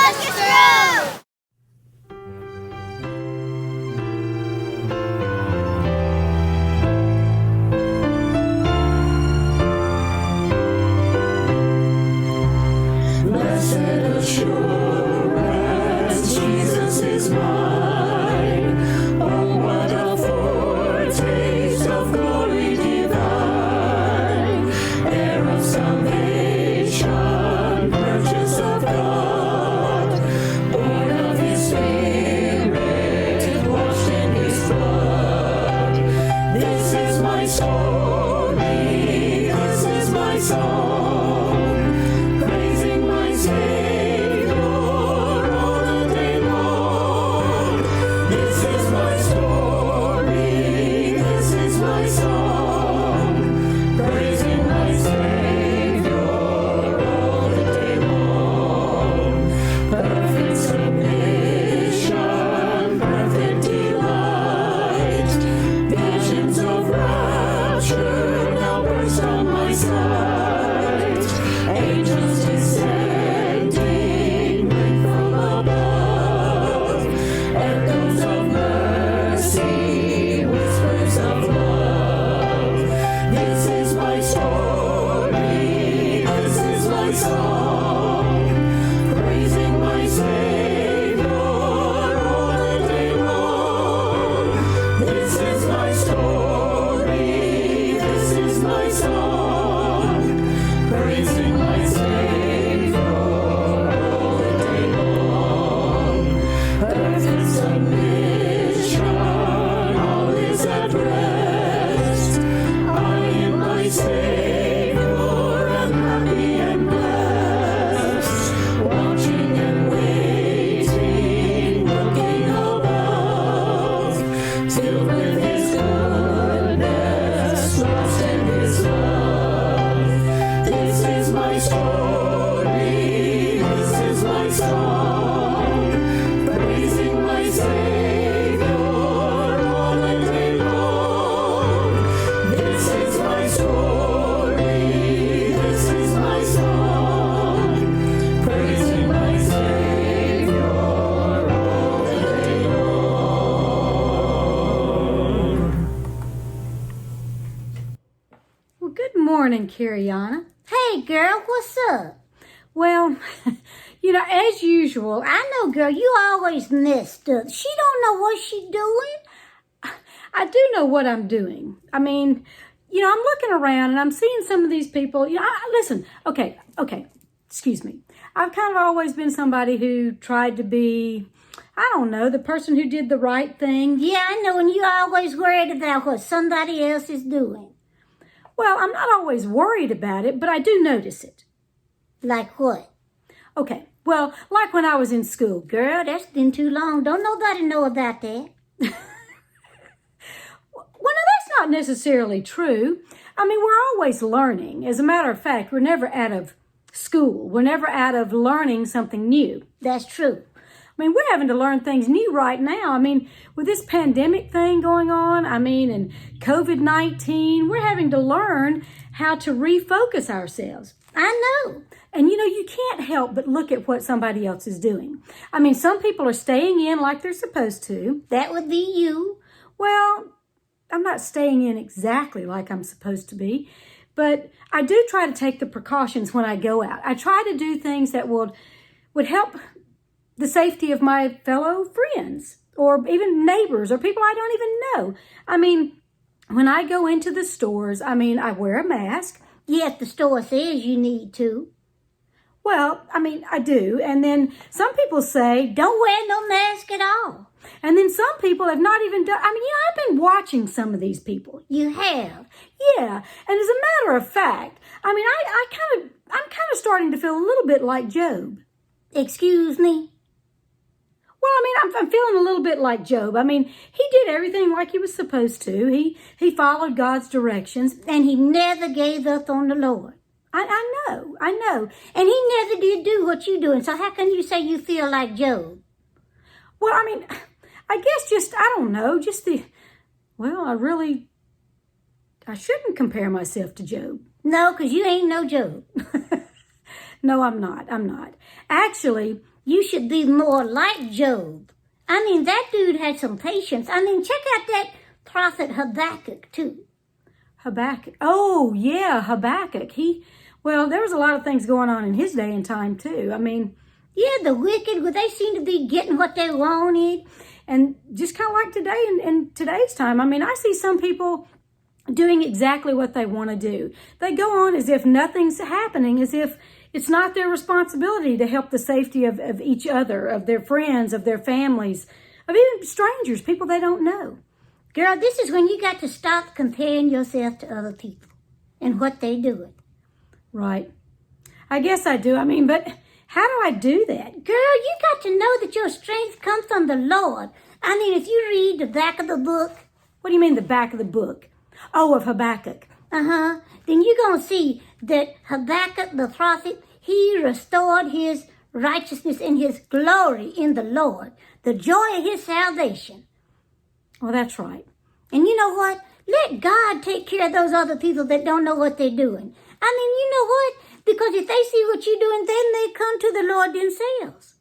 Locust Grove! Blessed assurance, Jesus is mine. Oh, what a foretaste of glory divine, heir of salvation, purchase of God, born of His Spirit, washed in His blood. This is my story, this is my song, praising my Savior all the day long. This is my story, this is my song, praising my Savior all the day long. Perfect submission, perfect delight, visions of rapture now burst on my sight. Angels descending, rain from above, echoes of mercy, whispers of love. This is my story, this is my song, praising my Savior all the day long. This is my story, this is my song, praising my Savior all the day long. Perfect submission, all is at rest. I in my Savior am happy and blessed, watching and waiting, looking above, filled with His goodness, lost in His love. This is my story, this is my song, praising my Savior all the day long. This is my story, this is my song, praising my Savior all the day long. Well, good morning, Kiriana. Hey girl, what's up? Well, as usual, I know girl, you always messed up. She don't know what she doing. I do know what I'm doing. I'm looking around and I'm seeing some of these people. Listen, okay, excuse me. I've kind of always been somebody who tried to be, I don't know, the person who did the right thing. Yeah, I know, and you always worried about what somebody else is doing. Well, I'm not always worried about it, but I do notice it. Like what? Okay, well, like when I was in school. Girl, that's been too long. Don't nobody know about that. Well, no, that's not necessarily true. We're always learning. As a matter of fact, we're never out of school. We're never out of learning something new. That's true. We're having to learn things new right now. With this pandemic thing going on, and COVID-19, we're having to learn how to refocus ourselves. I know. And you can't help but look at what somebody else is doing. Some people are staying in like they're supposed to. That would be you. Well, I'm not staying in exactly like I'm supposed to be, but I do try to take the precautions when I go out. I try to do things that would help the safety of my fellow friends or even neighbors or people I don't even know. When I go into the stores, I wear a mask. Yes, the store says you need to. Well, I do. And then some people say, don't wear no mask at all. And then some people have not even done, I've been watching some of these people. You have? Yeah. And as a matter of fact, I'm kind of starting to feel a little bit like Job. Excuse me? Well, I'm feeling a little bit like Job. He did everything like he was supposed to. He followed God's directions. And he never gave up on the Lord. I know. And he never did do what you're doing. So how can you say you feel like Job? Well, I guess I don't know, I shouldn't compare myself to Job. No, because you ain't no Job. No, I'm not. Actually, You should be more like Job. I mean, that dude had some patience. I mean, check out that prophet Habakkuk, too. Habakkuk. Oh, yeah, Habakkuk. Well, there was a lot of things going on in his day and time, too. I mean, yeah, the wicked, well, they seem to be getting what they wanted. And just kind of like today in today's time, I mean, I see some people doing exactly what they want to do. They go on as if nothing's happening, as if it's not their responsibility to help the safety of each other, of their friends, of their families, of even strangers, people they don't know. Girl, this is when you got to stop comparing yourself to other people and what they doing. Right. I guess I do. I mean, but how do I do that? Girl, you got to know that your strength comes from the Lord. I mean, if you read the back of the book. What do you mean the back of the book? Oh, of Habakkuk. Then you're going to see that Habakkuk, the prophet, he restored his righteousness and his glory in the Lord, the joy of his salvation. Well, that's right. And you know what? Let God take care of those other people that don't know what they're doing. I mean, you know what? Because if they see what you're doing, then they come to the Lord themselves.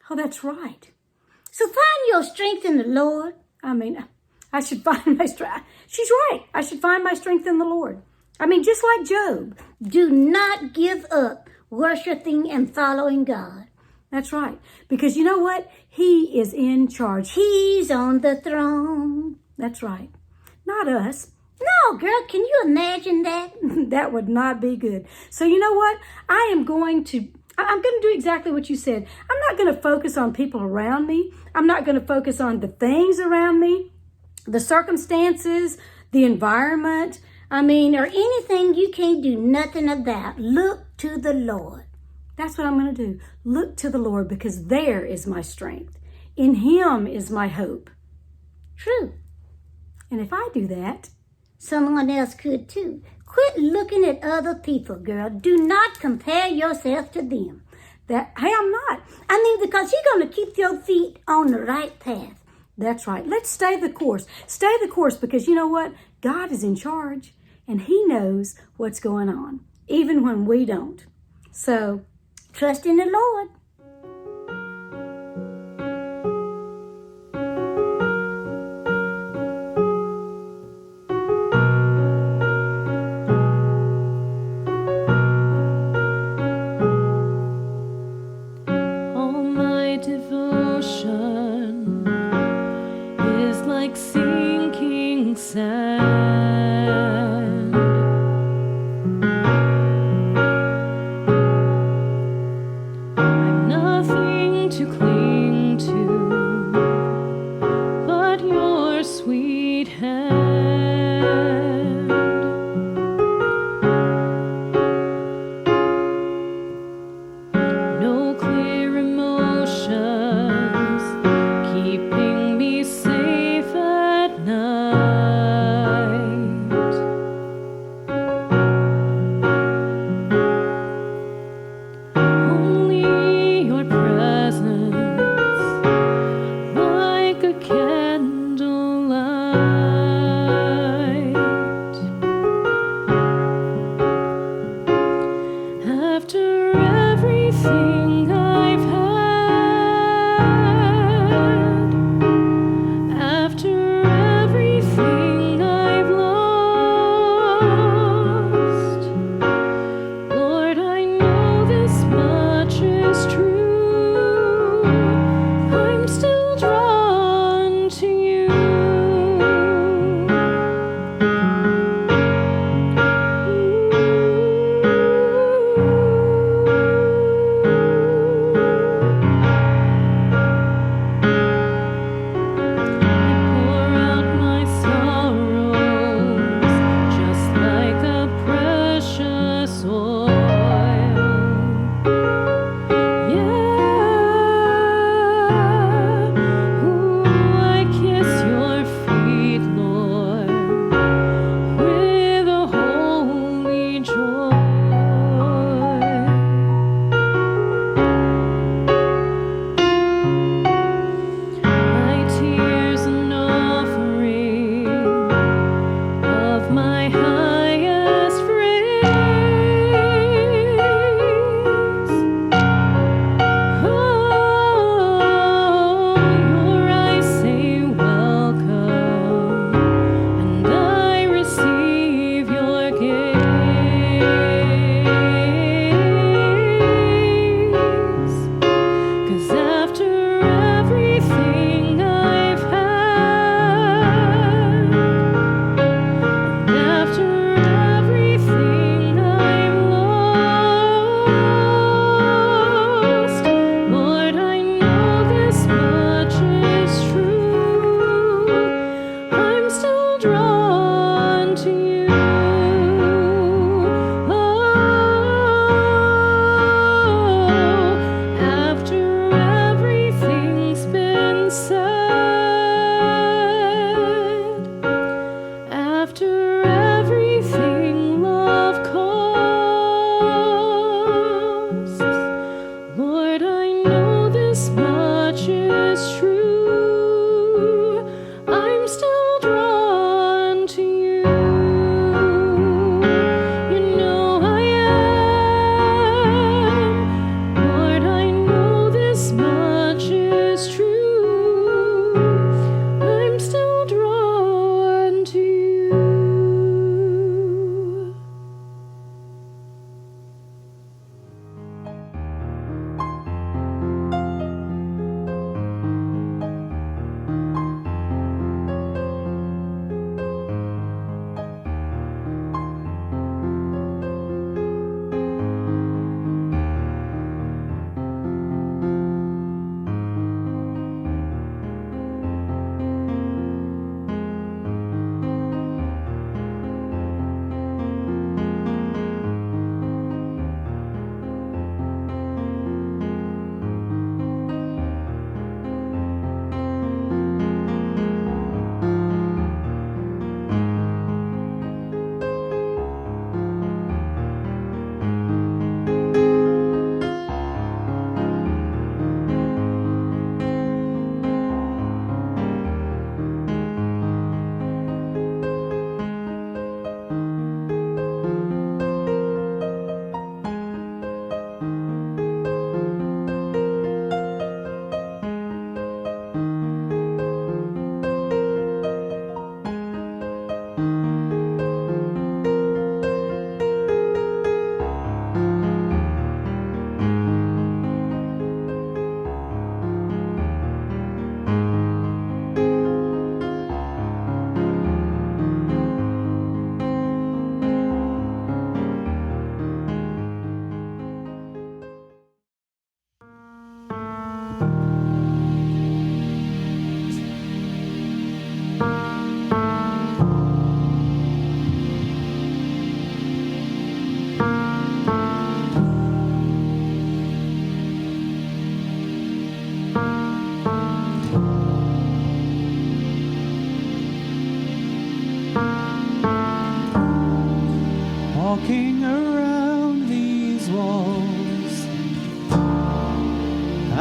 Oh, that's right. So find your strength in the Lord. I mean, I should find my strength. She's right. I should find my strength in the Lord. I mean, just like Job. Do not give up worshiping and following God. That's right. Because you know what? He is in charge. He's on the throne. That's right. Not us. No, girl, can you imagine that? That would not be good. So you know what? I'm going to do exactly what you said. I'm not going to focus on people around me. I'm not going to focus on the things around me, the circumstances, the environment. I mean, or anything you can't do nothing about. Look to the Lord. That's what I'm going to do. Look to the Lord, because there is my strength. In Him is my hope. True. And if I do that, someone else could too. Quit looking at other people, girl. Do not compare yourself to them. Hey, I'm not. I mean, because you're going to keep your feet on the right path. That's right. Let's stay the course. Stay the course, because you know what? God is in charge, and He knows what's going on, even when we don't. So, trust in the Lord. All my devotion is like sinking sand. I've nothing to cling to but your sweet hand. No clear emotions keeping me safe at night. Only your presence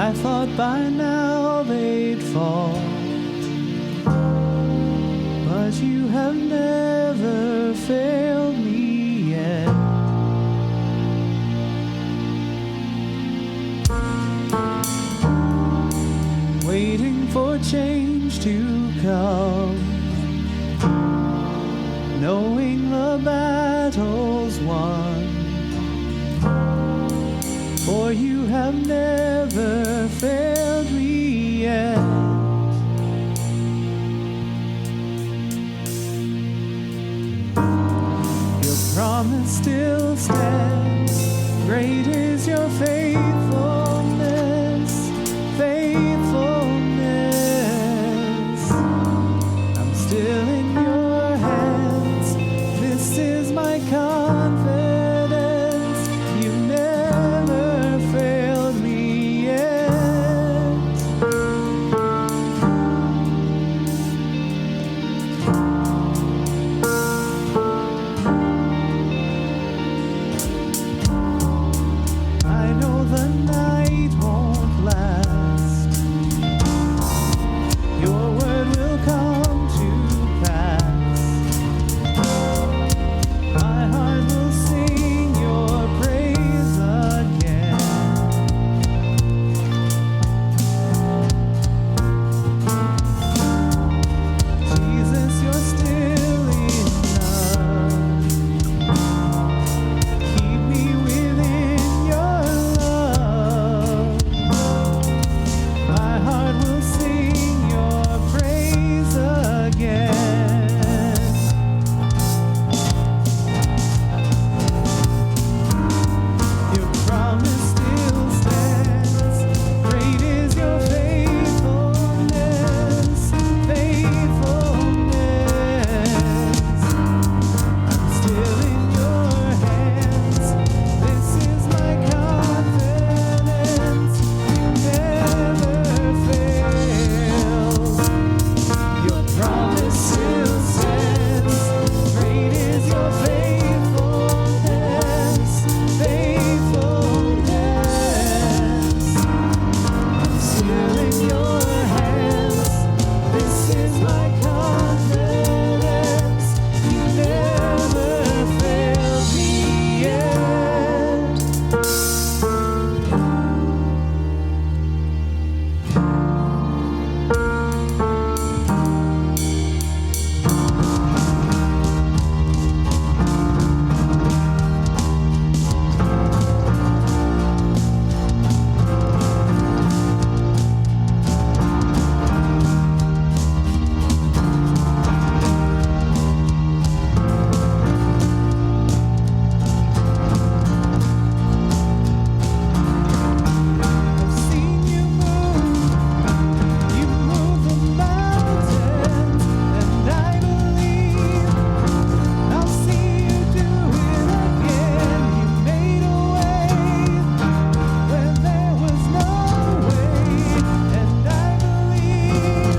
I thought by now they'd fall, but you have never failed me yet. Waiting for change to come, knowing the battle's won, for you have never failed me yet. Your promise still stands, great is your faithfulness, faithfulness. I'm still in your hands, this is my confidence, you've never failed me yet. I know the night won't last, your word will come to pass. My heart will sing your praise again. Jesus, you're still enough. Keep me within your love. My heart will sing your praise again. Your promise still stands, great is your faithfulness, faithfulness. I'm still in your hands, this is my confidence, you never fail. Your promise still stands, great is your faithfulness, faithfulness. I'm still in your hands, this is my confidence, you never failed me yet. I've seen you move the mountains, and I believe I'll see you do it again. You made a way when there was no way, and I believe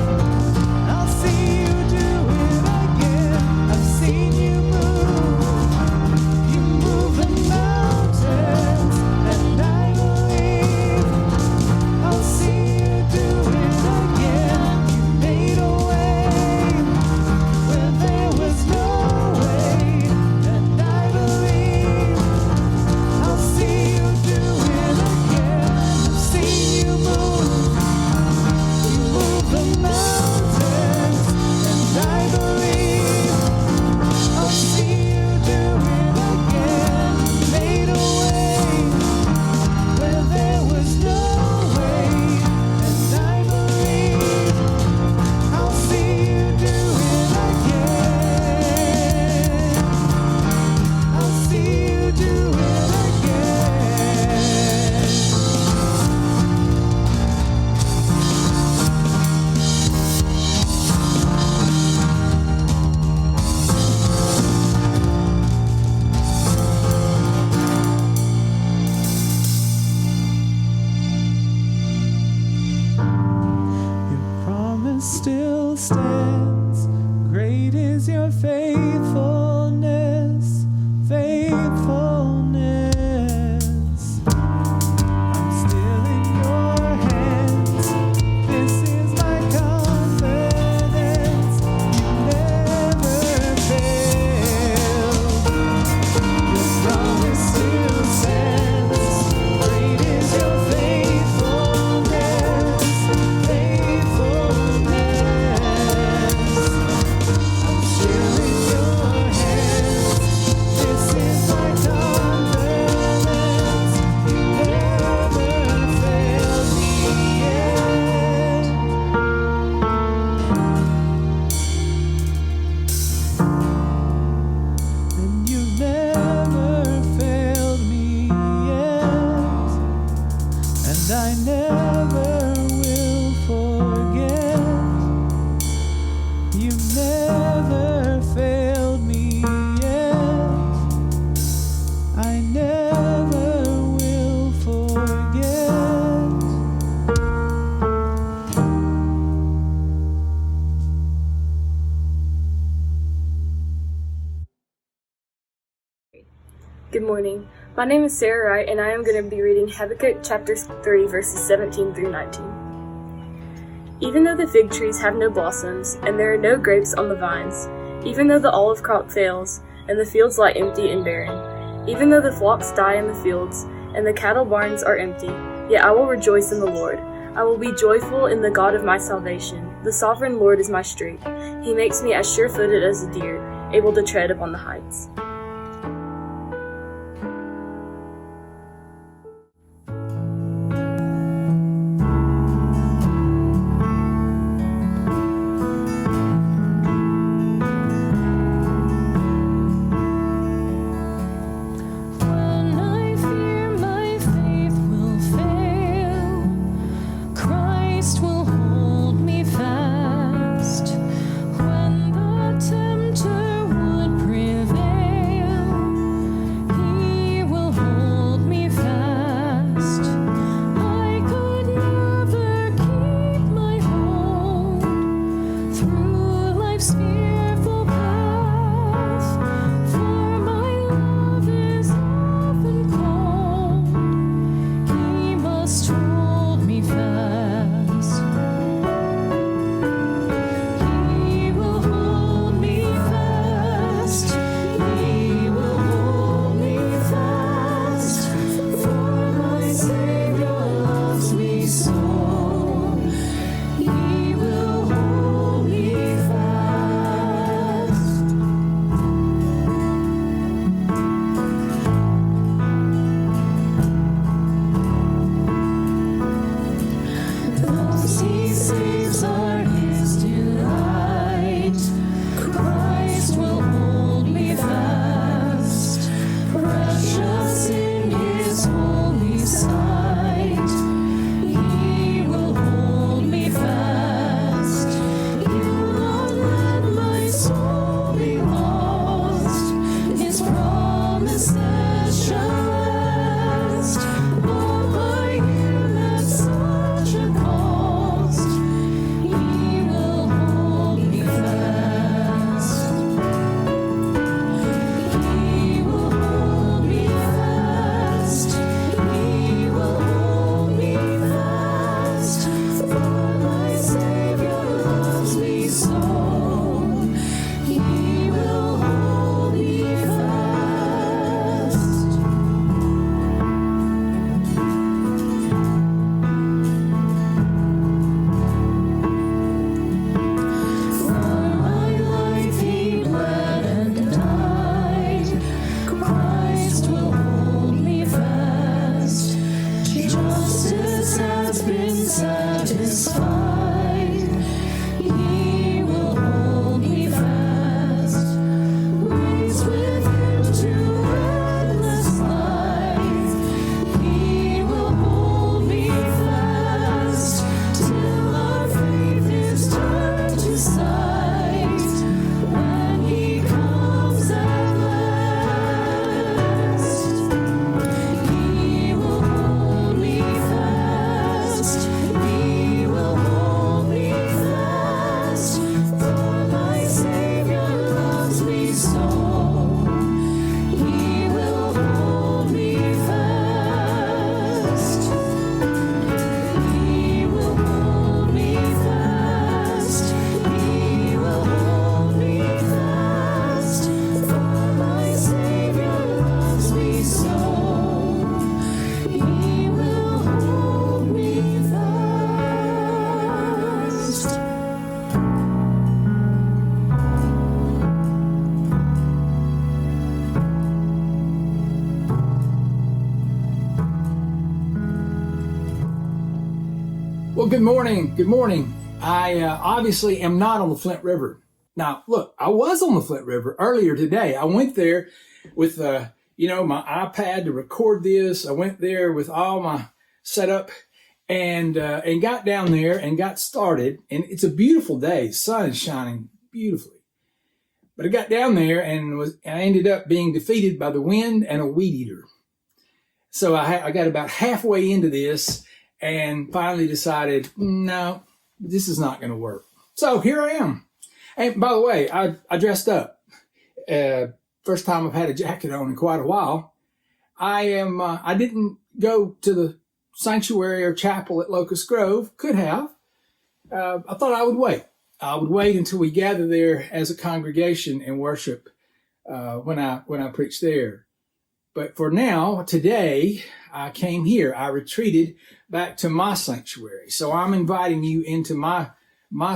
I'll see you do it again. I've seen you move the mountains, and I believe I'll see you do it again. You made a way when there was no way, and I believe I'll see you do it again. I've seen you move the mountains, and I believe I'll see you do it again. You made a way where there was no way, and I believe I'll see you do it again. I'll see you do it again. Your promise still stands, great is your faithfulness, faithfulness. I'm still in your hands. I never will forget. You never failed me yet. I never will forget. Good morning. My name is Sarah Wright, and I am going to be reading Habakkuk chapter 3, verses 17 through 19. Even though the fig trees have no blossoms, and there are no grapes on the vines, even though the olive crop fails, and the fields lie empty and barren, even though the flocks die in the fields, and the cattle barns are empty, yet I will rejoice in the Lord. I will be joyful in the God of my salvation. The sovereign Lord is my strength. He makes me as sure-footed as a deer, able to tread upon the heights. When I fear my faith will fail, Christ will hold me fast. When the tempter would prevail, He will hold me fast. I could never keep my hold through life's fearful path, for my love is often cold. He must hold me fast. He will hold me fast. He will hold me fast. For my Savior loves me so. He will hold me fast. Those He saves are His delight. Christ will hold me fast. Precious in His holy sight. He will hold me fast. He will not let my soul be lost. His promises shall last. All I hear at such a cost. He will hold me fast. He will hold me fast. He will hold me fast. For my Savior loves me so. He will hold me fast. For my life He bled and died. Christ will hold me fast. Justice has been satisfied. He will hold me fast. Raised with Him to endless life. He will hold me fast till our faith is turned to sight. When He comes at last, He will hold me fast. He will hold me fast. For my Savior loves me so. He will hold me fast. He will hold me fast. He will hold me fast. For my Savior loves me so. He will hold me fast. Well, good morning. Good morning. I obviously am not on the Flint River. Now, look, I was on the Flint River earlier today. I went there with, my iPad to record this. I went there with all my setup, and got down there and got started. And it's a beautiful day. The sun is shining beautifully. But I got down there and I ended up being defeated by the wind and a weed eater. So I got about halfway into this and finally decided, no, this is not going to work. So here I am. And by the way, I dressed up. First time I've had a jacket on in quite a while. I didn't go to the sanctuary or chapel at Locust Grove. Could have. I thought I would wait. I would wait until we gather there as a congregation and worship when I preach there. But for now, today, I came here. I retreated back to my sanctuary. So I'm inviting you into my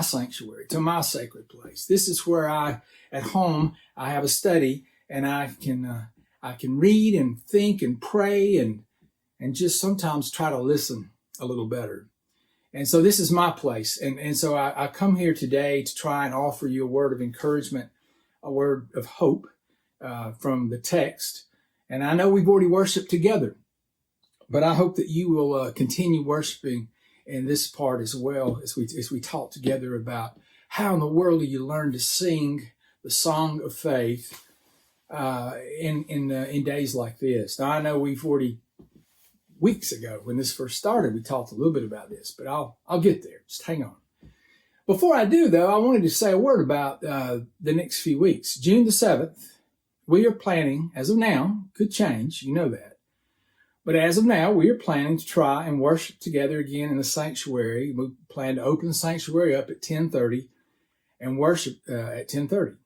sanctuary, to my sacred place. This is where at home, I have a study, and I can read and think and pray and just sometimes try to listen a little better. And so this is my place. And so I come here today to try and offer you a word of encouragement, a word of hope from the text. And I know we've already worshiped together, but I hope that you will continue worshiping in this part as well as we talk together about how in the world do you learn to sing the song of faith in days like this. Now, I know we've already weeks ago when this first started, we talked a little bit about this, but I'll get there. Just hang on. Before I do, though, I wanted to say a word about the next few weeks. June the 7th, we are planning, as of now, could change, you know that. But as of now, we are planning to try and worship together again in the sanctuary. We plan to open the sanctuary up at 10:30 and worship at 10:30.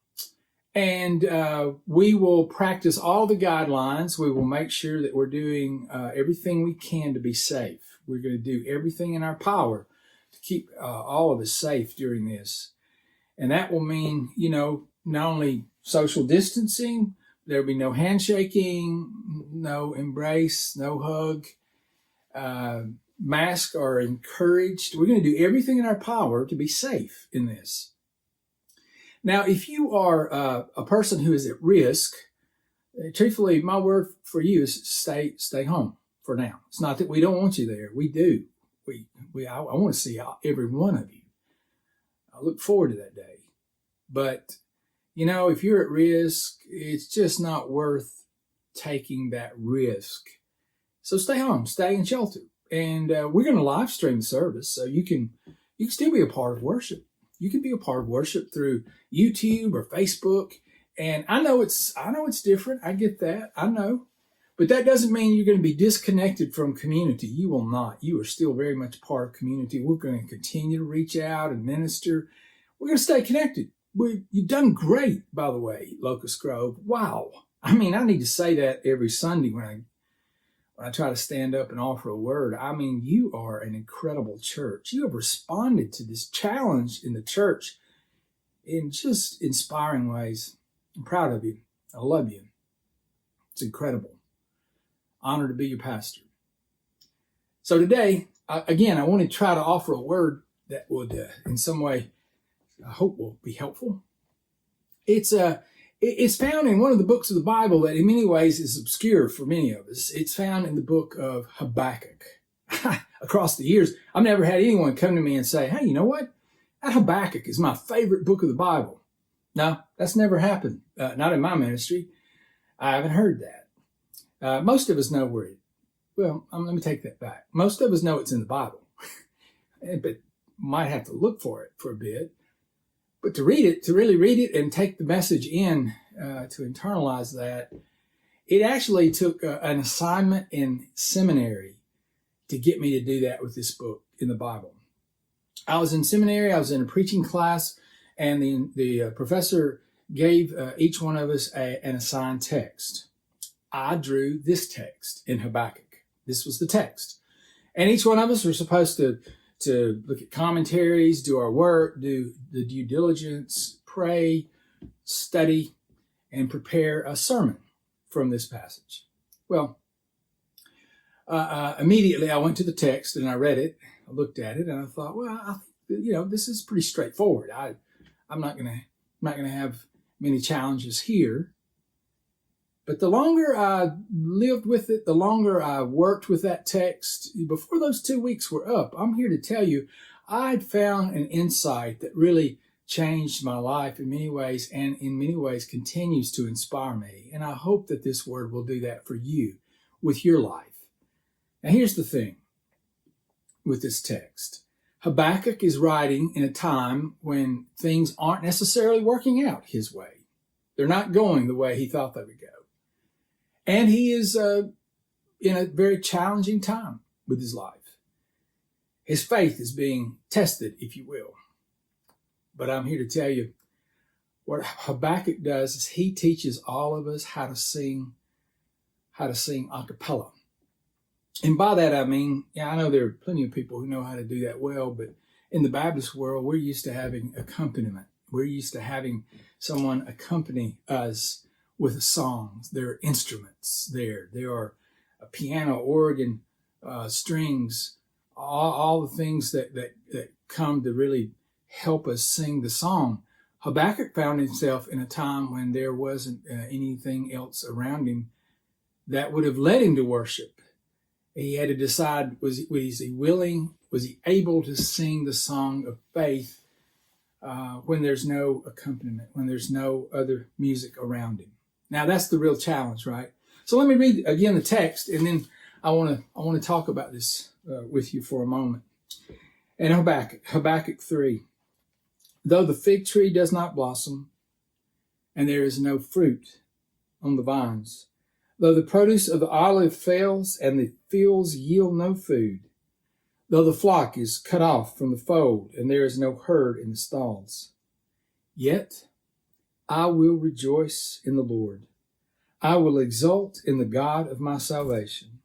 And we will practice all the guidelines. We will make sure that we're doing everything we can to be safe. We're going to do everything in our power to keep all of us safe during this. And that will mean, not only social distancing, there'll be no handshaking, no embrace, no hug. Masks are encouraged. We're going to do everything in our power to be safe in this. Now, if you are a person who is at risk, truthfully, my word for you is stay home for now. It's not that we don't want you there. We do. I want to see every one of you. I look forward to that day. But, if you're at risk, it's just not worth taking that risk. So stay home, stay in shelter. And we're going to live stream the service, so you can still be a part of worship. You can be a part of worship through YouTube or Facebook. And I know it's different. I get that. I know. But that doesn't mean you're going to be disconnected from community. You will not. You are still very much part of community. We're going to continue to reach out and minister. We're going to stay connected. You've done great, by the way, Locust Grove. Wow. I need to say that every Sunday when I try to stand up and offer a word. You are an incredible church. You have responded to this challenge in the church in just inspiring ways. I'm proud of you. I love you. It's incredible. Honored to be your pastor. So today, again, I want to try to offer a word that would, in some way, I hope will be helpful. It's found in one of the books of the Bible that in many ways is obscure for many of us. It's found in the book of Habakkuk. Across the years, I've never had anyone come to me and say, hey, you know what? That Habakkuk is my favorite book of the Bible. No, that's never happened. Not in my ministry. I haven't heard that. Most of us know let me take that back. Most of us know it's in the Bible, but might have to look for it for a bit. But to read it, to really read it and take the message in, to internalize that, it actually took an assignment in seminary to get me to do that with this book in the Bible. I was in seminary, I was in a preaching class, and the professor gave each one of us an assigned text. I drew this text in Habakkuk. This was the text. And each one of us were supposed to look at commentaries, do our work, do the due diligence, pray, study, and prepare a sermon from this passage. Well, immediately I went to the text and I read it. I looked at it and I thought, this is pretty straightforward. I'm not going to have many challenges here. But the longer I lived with it, the longer I worked with that text, before those 2 weeks were up, I'm here to tell you, I'd found an insight that really changed my life in many ways, and in many ways continues to inspire me. And I hope that this word will do that for you with your life. Now, here's the thing with this text. Habakkuk is writing in a time when things aren't necessarily working out his way. They're not going the way he thought they would go. And he is in a very challenging time with his life. His faith is being tested, if you will. But I'm here to tell you, what Habakkuk does is he teaches all of us how to sing a cappella. And by that I mean, I know there are plenty of people who know how to do that well, but in the Baptist world, we're used to having accompaniment. We're used to having someone accompany us with a song. There are instruments there. There are a piano, organ, strings, all the things that come to really help us sing the song. Habakkuk found himself in a time when there wasn't anything else around him that would have led him to worship. He had to decide, was he willing, was he able to sing the song of faith when there's no accompaniment, when there's no other music around him. Now that's the real challenge, right? So let me read again the text, and then I want to talk about this with you for a moment. And Habakkuk 3. Though the fig tree does not blossom, and there is no fruit on the vines, though the produce of the olive fails, and the fields yield no food, though the flock is cut off from the fold, and there is no herd in the stalls, yet I will rejoice in the Lord. I will exult in the God of my salvation.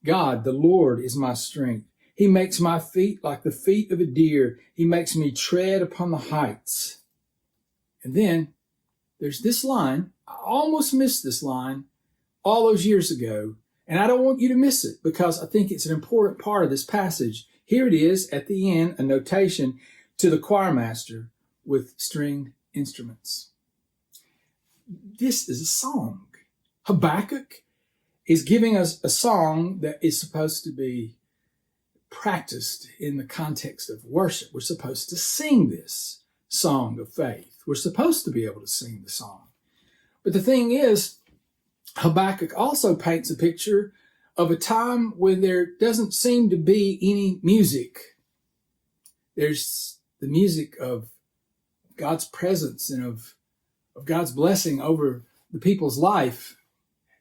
God, the Lord, is my strength. He makes my feet like the feet of a deer. He makes me tread upon the heights. And then there's this line. I almost missed this line all those years ago, and I don't want you to miss it because I think it's an important part of this passage. Here it is at the end, a notation to the choir master with stringed instruments. This is a song. Habakkuk is giving us a song that is supposed to be practiced in the context of worship. We're supposed to sing this song of faith. We're supposed to be able to sing the song. But the thing is, Habakkuk also paints a picture of a time when there doesn't seem to be any music. There's the music of God's presence and of God's blessing over the people's life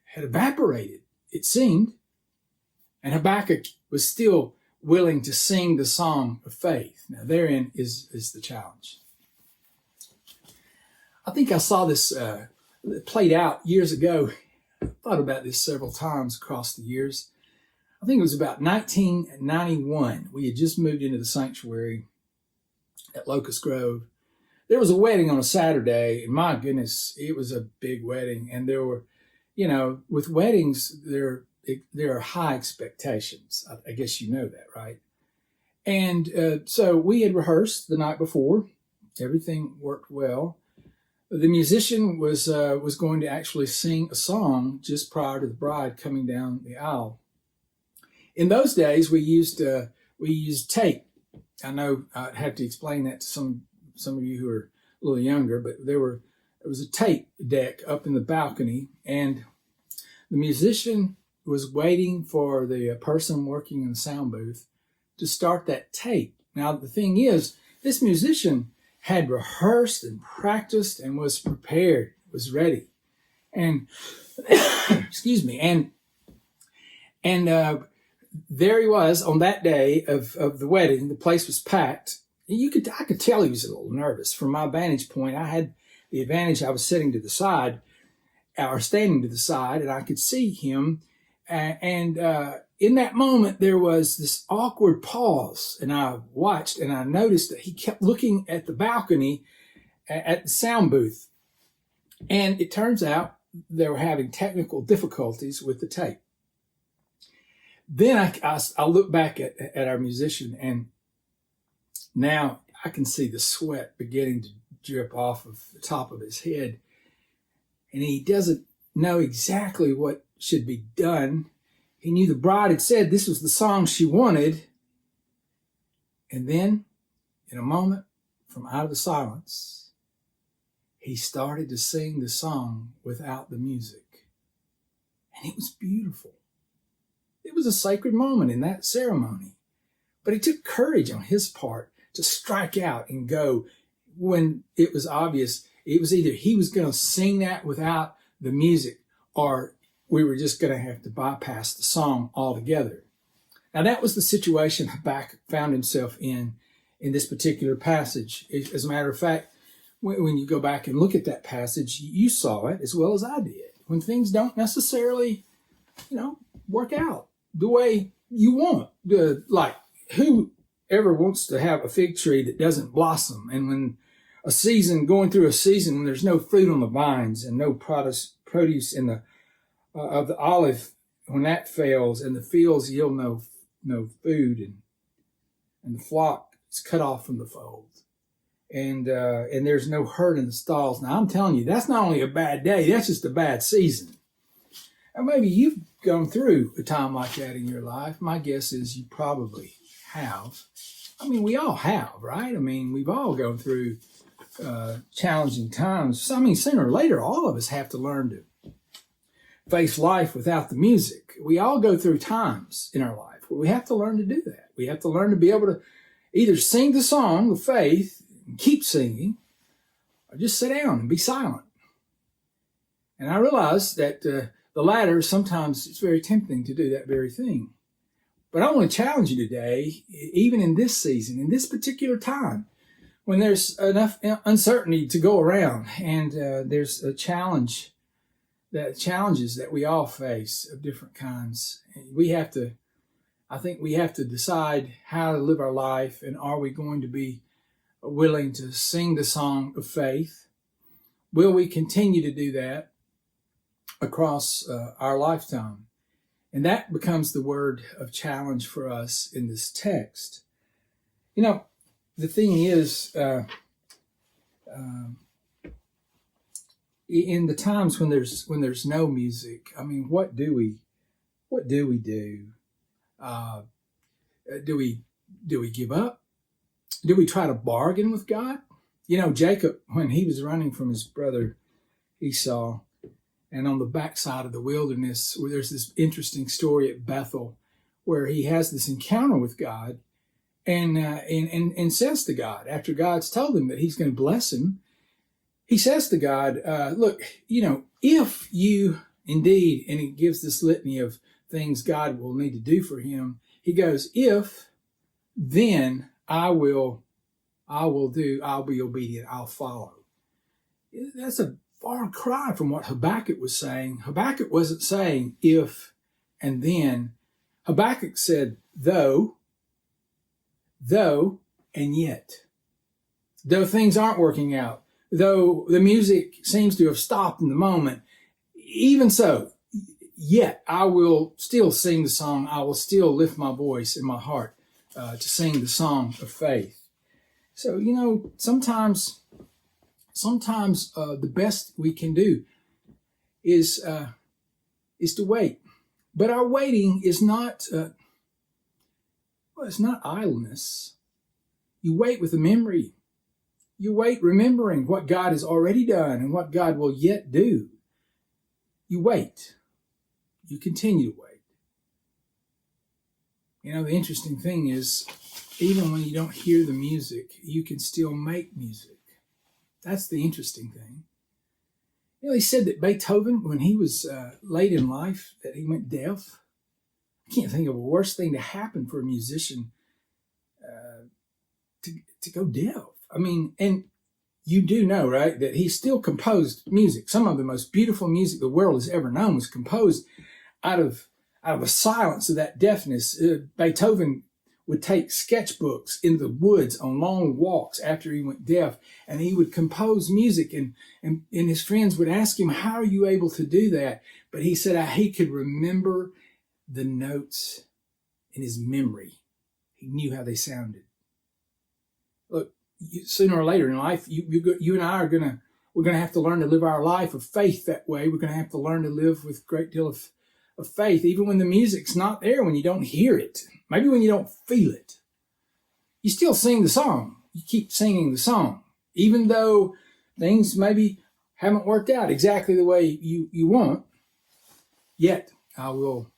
had evaporated, it seemed. And Habakkuk was still willing to sing the song of faith. Now, therein is the challenge. I think I saw this played out years ago. I thought about this several times across the years. I think it was about 1991. We had just moved into the sanctuary at Locust Grove. There was a wedding on a Saturday, and my goodness, it was a big wedding. And there were, with weddings, there are high expectations. I guess you know that, right? And so we had rehearsed the night before. Everything worked well. The musician was going to actually sing a song just prior to the bride coming down the aisle. In those days, we used tape. I know I'd have to explain that to some of you who are a little younger, but there was a tape deck up in the balcony, and the musician was waiting for the person working in the sound booth to start that tape. Now, the thing is, this musician had rehearsed and practiced and was prepared, was ready. And, excuse me, and there he was on that day of the wedding. The place was packed. I could tell he was a little nervous. From my vantage point, I had the advantage. I was sitting to the side, or standing to the side, and I could see him. And in that moment, there was this awkward pause, and I watched, and I noticed that he kept looking at the balcony at the sound booth. And it turns out they were having technical difficulties with the tape. Then I look back at our musician, and now I can see the sweat beginning to drip off of the top of his head. And he doesn't know exactly what should be done. He knew the bride had said this was the song she wanted. And then, in a moment, from out of the silence, he started to sing the song without the music. And it was beautiful. It was a sacred moment in that ceremony. But it took courage on his part to strike out and go when it was obvious. It was either he was going to sing that without the music, or we were just going to have to bypass the song altogether. Now, that was the situation Habakkuk found himself in this particular passage. As a matter of fact, when you go back and look at that passage, you saw it as well as I did. When things don't necessarily, work out the way you want. Like, who ever wants to have a fig tree that doesn't blossom? And when going through a season when there's no fruit on the vines and no produce in the of the olive, when that fails and the fields yield no food, and the flock is cut off from the fold, and there's no herd in the stalls. Now, I'm telling you, that's not only a bad day, that's just a bad season. And maybe you've gone through a time like that in your life. My guess is you probably have. I mean, we all have, right? I mean, we've all gone through challenging times. I mean, sooner or later, all of us have to learn to face life without the music. We all go through times in our life where we have to learn to do that. We have to learn to be able to either sing the song of faith and keep singing, or just sit down and be silent. And I realize that the latter, sometimes it's very tempting to do that very thing. But I want to challenge you today, even in this season, in this particular time, when there's enough uncertainty to go around, and there's a challenges that we all face of different kinds. I think we have to decide how to live our life, and are we going to be willing to sing the song of faith? Will we continue to do that across our lifetime? And that becomes the word of challenge for us in this text. The thing is, in the times when there's no music, I mean, what do we do? Do we give up? Do we try to bargain with God? Jacob, when he was running from his brother Esau, and on the backside of the wilderness, where there's this interesting story at Bethel, where he has this encounter with God, and says to God, after God's told him that he's going to bless him, he says to God, look, if you indeed, and he gives this litany of things God will need to do for him. He goes, if, then I'll be obedient, I'll follow. That's a far cry from what Habakkuk was saying. Habakkuk wasn't saying if and then. Habakkuk said though, and yet. Though things aren't working out, though the music seems to have stopped in the moment, even so, yet I will still sing the song. I will still lift my voice in my heart to sing the song of faith. So, sometimes the best we can do is to wait. But our waiting is not, it's not idleness. You wait with a memory. You wait remembering what God has already done and what God will yet do. You wait. You continue to wait. The interesting thing is, even when you don't hear the music, you can still make music. That's the interesting thing. He said that Beethoven, when he was late in life, that he went deaf. I can't think of a worse thing to happen for a musician to go deaf. I mean, and you do know, right, that he still composed music. Some of the most beautiful music the world has ever known was composed out of the silence of that deafness. Beethoven would take sketchbooks in the woods on long walks after he went deaf, and he would compose music, and his friends would ask him, how are you able to do that? But he said he could remember the notes in his memory. He knew how they sounded. Look, sooner or later in life, you and I are going to We're going to have to learn to live our life of faith that way. We're going to have to learn to live with a great deal of faith, even when the music's not there, when you don't hear it, maybe when you don't feel it. You still sing the song. You keep singing the song, even though things maybe haven't worked out exactly the way you want. Yet I will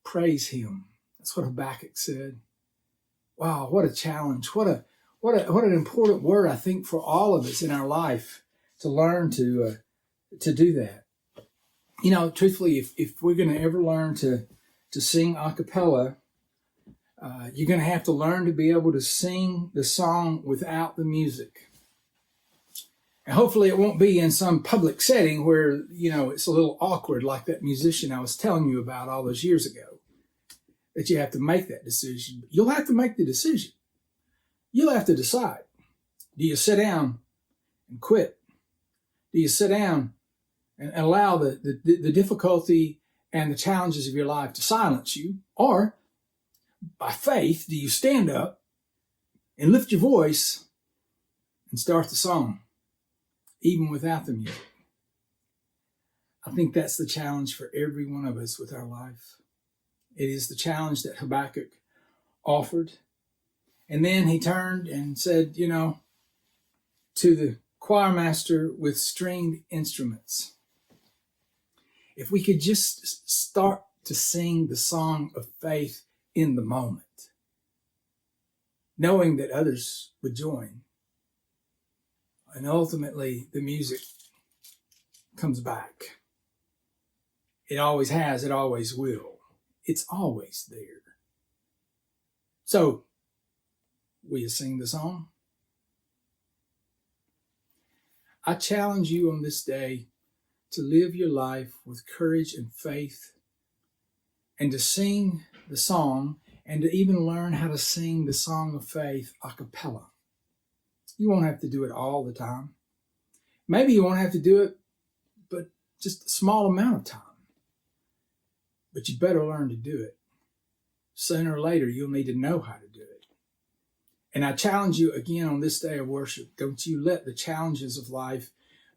praise him. That's what Habakkuk said. Wow, what a challenge. What an important word, I think, for all of us in our life to learn to do that. You know, truthfully, if we're going to ever learn to sing a cappella, you're going to have to learn to be able to sing the song without the music. And hopefully it won't be in some public setting where, you know, it's a little awkward, like that musician I was telling you about all those years ago, that you have to make that decision. You'll have to make the decision. You'll have to decide. Do you sit down and quit? Do you sit down and allow the difficulty and the challenges of your life to silence you? Or, by faith, do you stand up and lift your voice and start the song, even without the music? I think that's the challenge for every one of us with our life. It is the challenge that Habakkuk offered. And then he turned and said, you know, to the choir master with stringed instruments, if we could just start to sing the song of faith in the moment, knowing that others would join. And ultimately, the music comes back. It always has, it always will. It's always there. So, will you sing the song? I challenge you on this day to live your life with courage and faith, and to sing the song, and to even learn how to sing the song of faith a cappella. You won't have to do it all the time. Maybe you won't have to do it, but just a small amount of time. But you better learn to do it. Sooner or later, you'll need to know how to do it. And I challenge you again on this day of worship, don't you let the challenges of life,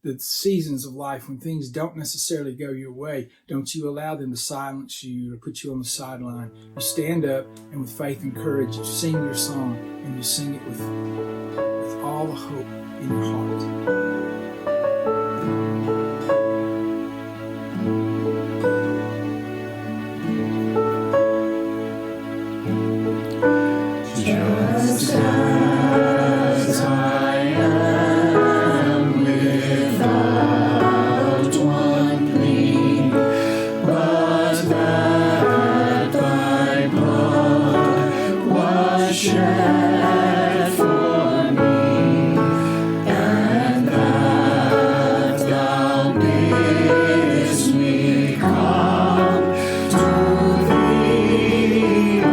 the seasons of life when things don't necessarily go your way, don't you allow them to silence you or put you on the sideline. You stand up, and with faith and courage, you sing your song, and you sing it with all the hope in your heart. Just as I am without one plea, but that thy blood was shed for me, and that thou bidst me come to thee, O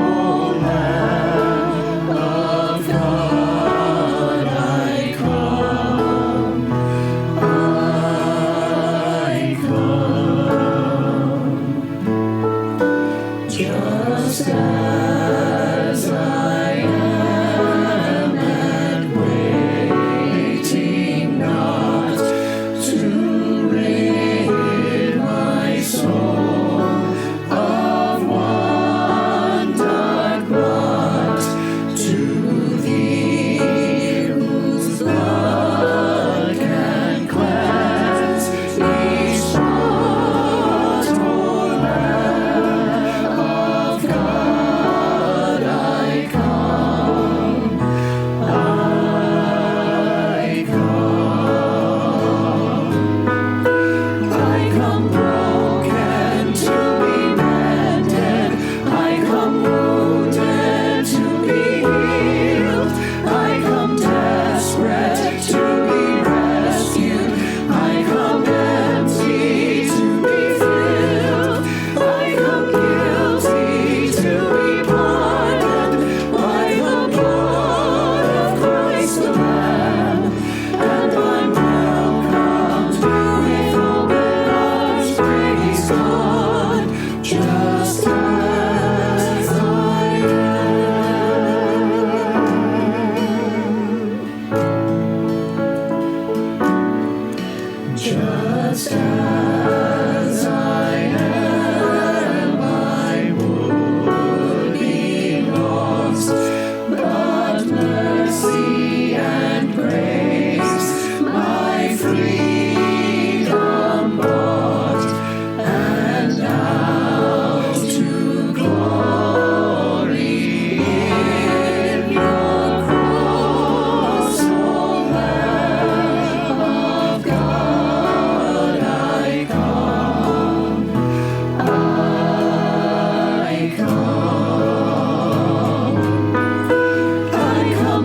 Lamb of God, I come, just as I am.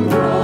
grow.